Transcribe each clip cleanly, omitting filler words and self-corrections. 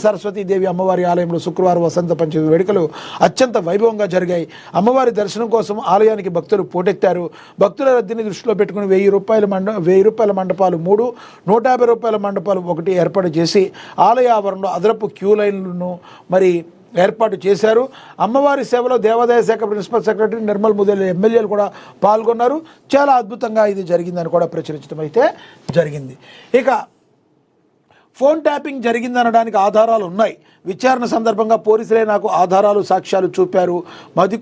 సరస్వతీదేవి అమ్మవారి ఆలయంలో శుక్రవారం వసంత పంచమి వేడుకలు అత్యంత వైభవంగా జరిగాయి. అమ్మవారి దర్శనం కోసం ఆలయానికి భక్తులు పోటెత్తారు. భక్తుల రద్దీని దృష్టిలో పెట్టుకుని 1000 రూపాయల మండపాలు 3, 150 రూపాయల మండపాలు 1 ఏర్పాటు చేసి ఆలయ ఆవరణలో అదనపు క్యూ లైన్లను ఏర్పాటు చేశారు. అమ్మవారి సేవలో దేవాదాయ శాఖ ప్రిన్సిపల్ సెక్రటరీ నిర్మల్ ముదేలి ఎమ్మెల్యేలు కూడా పాల్గొన్నారు. చాలా అద్భుతంగా ఇది జరిగిందని కూడా ప్రచురించడం అయితే జరిగింది. ఇక ఫోన్ ట్యాపింగ్ జరిగిందనడానికి ఆధారాలు ఉన్నాయి. విచారణ సందర్భంగా పోలీసులే నాకు ఆధారాలు సాక్ష్యాలు చూపారు. మంది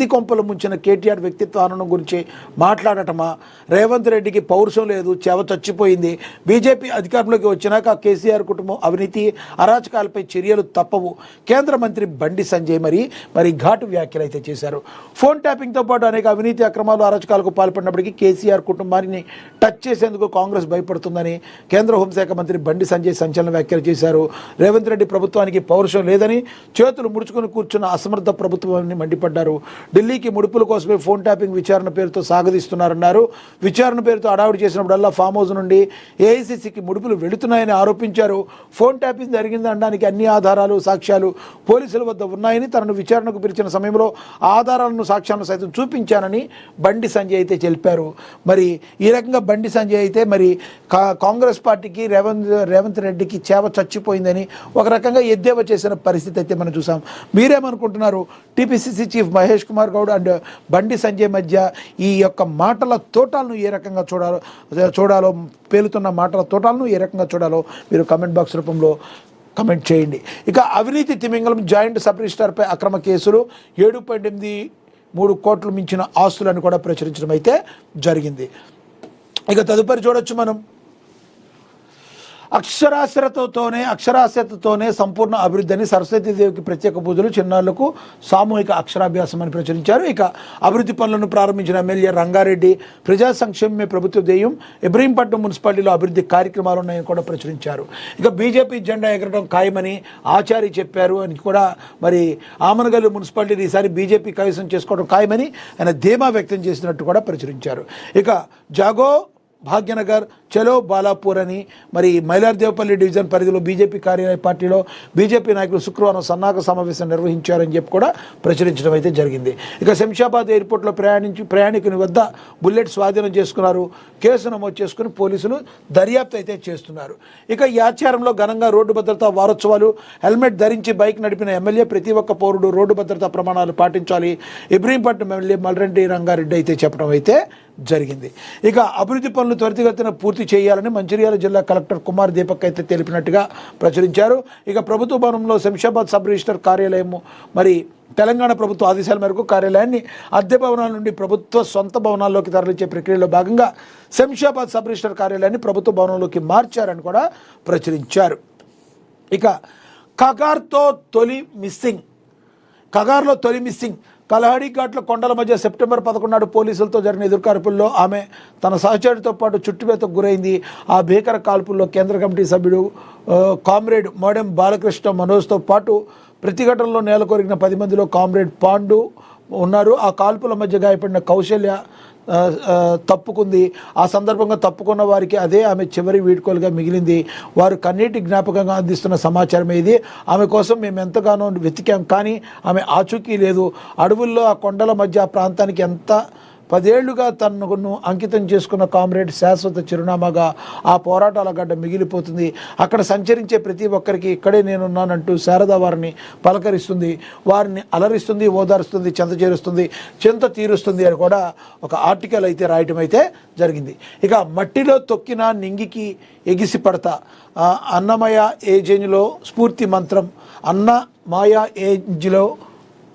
కొంపలు ముంచిన కేటీఆర్ వ్యక్తిత్వాన్ని గురించి మాట్లాడటమా? రేవంత్ రెడ్డికి పౌరుషం లేదు, చెవ చచ్చిపోయింది. బీజేపీ అధికారంలోకి వచ్చినాక కేసీఆర్ కుటుంబం అవినీతి అరాచకాలపై చర్యలు తప్పవు. కేంద్ర మంత్రి బండి సంజయ్ మరి ఘాటు వ్యాఖ్యలు అయితే చేశారు. ఫోన్ ట్యాపింగ్తో పాటు అనేక అవినీతి అక్రమాలు అరాచకాలకు పాల్పడినప్పటికీ కేసీఆర్ కుటుంబాన్ని టచ్ చేసేందుకు కాంగ్రెస్ భయపడుతుందని కేంద్ర హోంశాఖ మంత్రి బండి సంజయ్ సంచలన వ్యాఖ్యలు చేశారు. రేవంత్ రెడ్డి ప్రభుత్వానికి పౌరుషం లేదని, చేతులు ముడుచుకుని కూర్చున్న అసమర్థ ప్రభుత్వాన్ని మండిపడ్డారు. ఢిల్లీకి ముడుపుల కోసమే ఫోన్ ట్యాపింగ్ విచారణ పేరుతో సాగదీస్తున్నారన్నారు. విచారణ పేరుతో అడావిడి చేసినప్పుడల్లా ఫామ్ హౌస్ నుండి ఏఐసీసీకి ముడుపులు వెళుతున్నాయని ఆరోపించారు. ఫోన్ ట్యాపింగ్ జరిగిందనడానికి అన్ని ఆధారాలు సాక్ష్యాలు పోలీసుల వద్ద ఉన్నాయని, తనను విచారణకు పిలిచిన సమయంలో ఆధారాలను సాక్ష్యాలను సైతం చూపించానని బండి సంజయ్ అయితే తెలిపారు. మరి ఈ రకంగా బండి సంజయ్ అయితే మరి కాంగ్రెస్ పార్టీకి రేవంత్ రెడ్డికి చేవ చచ్చిపోయిందని ఒక రకంగా ఎద్దేవా చేసిన పరిస్థితి అయితే మనం చూసాం. మీరేమనుకుంటున్నారు? TPCC chief Mahesh Kumar Goud and Bandi Sanjay మధ్య ఈ యొక్క మాటల తోటాలను ఏ రకంగా చూడాలో పేలుతున్న మాటల తోటాలను ఏ రకంగా చూడాలో మీరు కమెంట్ బాక్స్ రూపంలో కమెంట్ చేయండి. ఇక అవినీతి తిమింగలం జాయింట్ సబ్ రిజిస్ట్రార్పై అక్రమ కేసులు 7.83 కోట్లు మించిన ఆస్తులను కూడా ప్రచురించడం అయితే జరిగింది. ఇక తదుపరి చూడొచ్చు మనం అక్షరాస్యతతోనే సంపూర్ణ అభివృద్ధి అని సరస్వతీదేవికి ప్రత్యేక పూజలు, చిన్నారులకు సామూహిక అక్షరాభ్యాసం అని ప్రచురించారు. ఇక అభివృద్ధి పనులను ప్రారంభించిన ఎమ్మెల్యే రంగారెడ్డి ప్రజా సంక్షేమమే ప్రభుత్వ ధ్యేయం, ఇబ్రహీంపట్నం మున్సిపాలిటీలో అభివృద్ధి కార్యక్రమాలు ఉన్నాయని కూడా ప్రచురించారు. ఇక బీజేపీ జెండా ఎగరడం ఖాయమని ఆచారి చెప్పారు అని కూడా మరి ఆమనగల్లు మున్సిపాలిటీ ఈసారి బీజేపీ కైవసం చేసుకోవడం ఖాయమని ఆయన ధీమా వ్యక్తం చేసినట్టు కూడా ప్రచురించారు. ఇక జాగో భాగ్యనగర్ చలో బాలాపూర్ అని మరి మైలార్దేవపల్లి డివిజన్ పరిధిలో బీజేపీ కార్యాలయ పార్టీలో బీజేపీ నాయకులు శుక్రవారం సన్నాహక సమావేశం నిర్వహించారని చెప్పి కూడా ప్రచురించడం అయితే జరిగింది. ఇక శంషాబాద్ ఎయిర్పోర్ట్లో ప్రయాణికుని వద్ద బుల్లెట్ స్వాధీనం చేసుకున్నారు. కేసు నమోదు చేసుకుని పోలీసులు దర్యాప్తు అయితే చేస్తున్నారు. ఇక ఈ ఆచారంలో ఘనంగా రోడ్డు భద్రతా వారోత్సవాలు, హెల్మెట్ ధరించి బైక్ నడిపిన ఎమ్మెల్యే ప్రతి ఒక్క పౌరుడు రోడ్డు భద్రతా ప్రమాణాలు పాటించాలి ఇబ్రహీంపట్నం ఎమ్మెల్యే మల్రెడ్డి రంగారెడ్డి అయితే చెప్పడం అయితే జరిగింది. ఇక అభివృద్ధి పనులు త్వరితగతిన పూర్తి చేయాలని మంచిర్యాల జిల్లా కలెక్టర్ కుమార్ దీపక్ అయితే తెలిపినట్టుగా ప్రచురించారు. ఇక ప్రభుత్వ భవనంలో శంషాబాద్ సబ్ రిజిస్టర్ కార్యాలయం మరి తెలంగాణ ప్రభుత్వ ఆదేశాల మేరకు కార్యాలయాన్ని అద్దె భవనాల నుండి ప్రభుత్వ సొంత భవనాల్లోకి తరలించే ప్రక్రియలో భాగంగా శంషాబాద్ సబ్ రిజిస్టర్ కార్యాలయాన్ని ప్రభుత్వ భవనంలోకి మార్చారని కూడా ప్రచురించారు. ఇక కగార్లో తొలి మిస్సింగ్ కలహడి ఘాట్ల కొండల మధ్య సెప్టెంబర్ 11 నాడు పోలీసులతో జరిగిన ఎదురుకాల్పుల్లో ఆమె తన సహచరుడితో పాటు చుట్టువేతకు గురైంది. ఆ భీకర కాల్పుల్లో కేంద్ర కమిటీ సభ్యుడు కామ్రేడ్ మోడెం బాలకృష్ణ మనోజ్తో పాటు ప్రతిఘటనలో నేలకొరిగిన 10 మందిలో కామ్రేడ్ పాండు ఉన్నారు. ఆ కాల్పుల మధ్య గాయపడిన కౌశల్య తప్పుకుంది. ఆ సందర్భంగా తప్పుకున్న వారికి అదే ఆమె చివరి వీడ్కోలుగా మిగిలింది. వారు కన్నీటి జ్ఞాపకంగా అందిస్తున్న సమాచారం ఇది. ఆమె కోసం మేము ఎంతగానో వెతికాం, కానీ ఆమె ఆచూకీ లేదు. అడవుల్లో ఆ కొండల మధ్య ఆ ప్రాంతానికి ఎంత 10 ఏళ్లుగా తనను అంకితం చేసుకున్న కామ్రేడ్ శాశ్వత చిరునామాగా ఆ పోరాటాల గడ్డ మిగిలిపోతుంది. అక్కడ సంచరించే ప్రతి ఒక్కరికి ఇక్కడే నేనున్నానంటూ శారద వారిని పలకరిస్తుంది, వారిని అలరిస్తుంది, ఓదారుస్తుంది, చింత తీరుస్తుంది అని కూడా ఒక ఆర్టికల్ అయితే రాయటం అయితే జరిగింది. ఇక మట్టిలో తొక్కిన నింగికి ఎగిసి పడతా అన్నమయ ఏజెంజ్లో స్ఫూర్తి మంత్రం, అన్నమాయ ఏజ్లో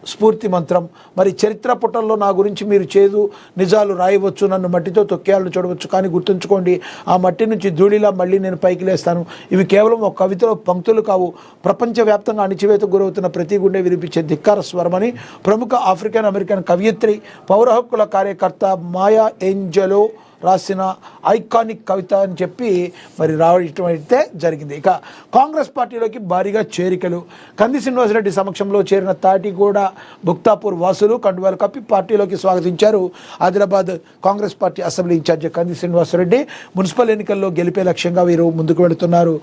స్ఫూర్తి మంత్రం. మరి చరిత్ర పుటల్లో నా గురించి మీరు చేదు నిజాలు రాయవచ్చు, నన్ను మట్టితో తొక్కేయాలని చూడవచ్చు, కానీ గుర్తుంచుకోండి, ఆ మట్టి నుంచి ధూళిలా మళ్ళీ నేను పైకి లేస్తాను. ఇవి కేవలం ఒక కవితలో పంక్తులు కావు, ప్రపంచవ్యాప్తంగా అణిచివేతకు గురవుతున్న ప్రతి గుండె వినిపించే ధిక్కార స్వరమని ప్రముఖ ఆఫ్రికన్ అమెరికన్ కవయిత్రి, పౌర హక్కుల కార్యకర్త మాయా ఏంజెలో రాసిన ఐకానిక్ కవిత అని చెప్పి మరి రావడం అయితే జరిగింది. ఇక కాంగ్రెస్ పార్టీలోకి భారీగా చేరికలు. కంది శ్రీనివాసరెడ్డి సమక్షంలో చేరిన తాటిగూడ భుక్తాపూర్ వాసులు కండువాలు కప్పి పార్టీలోకి స్వాగతించారు. Adilabad Congress party assembly incharge Kandi Srinivasa Reddy municipal ఎన్నికల్లో గెలిపే లక్ష్యంగా వీరు ముందుకు వెళుతున్నారు.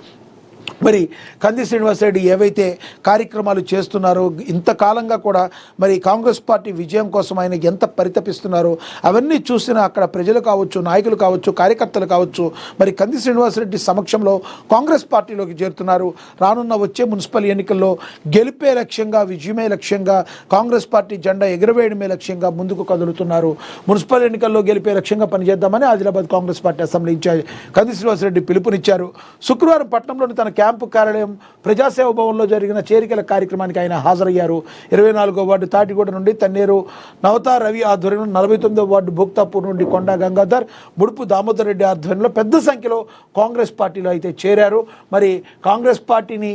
మరి కంది శ్రీనివాసరెడ్డి ఏవైతే కార్యక్రమాలు చేస్తున్నారో, ఇంతకాలంగా కూడా మరి కాంగ్రెస్ పార్టీ విజయం కోసం ఆయన ఎంత పరితపిస్తున్నారో అవన్నీ చూసిన అక్కడ ప్రజలు కావచ్చు, నాయకులు కావచ్చు, కార్యకర్తలు కావచ్చు, మరి కంది శ్రీనివాసరెడ్డి సమక్షంలో కాంగ్రెస్ పార్టీలోకి చేరుతున్నారు. రానున్న వచ్చే మున్సిపల్ ఎన్నికల్లో గెలిపే లక్ష్యంగా, విజయమే లక్ష్యంగా, కాంగ్రెస్ పార్టీ జెండా ఎగురవేయడమే లక్ష్యంగా ముందుకు కదులుతున్నారు. మున్సిపల్ ఎన్నికల్లో గెలిపే లక్ష్యంగా పనిచేద్దామని Adilabad Congress party assembly incharge Kandi Srinivasa Reddy పిలుపునిచ్చారు. శుక్రవారం పట్టణంలోని తన క్యాంపు కార్యాలయం ప్రజాసేవ భవన్లో జరిగిన చేరికల కార్యక్రమానికి ఆయన హాజరయ్యారు. 24వ వార్డు తాటిగూడ నుండి తన్నేరు నవతా రవి ఆధ్వర్యంలో, 49వ వార్డు భోక్తాపూర్ నుండి కొండా గంగాధర్, ముడుపు దామోదర్ రెడ్డి ఆధ్వర్యంలో పెద్ద సంఖ్యలో కాంగ్రెస్ పార్టీలో అయితే చేరారు. మరి కాంగ్రెస్ పార్టీని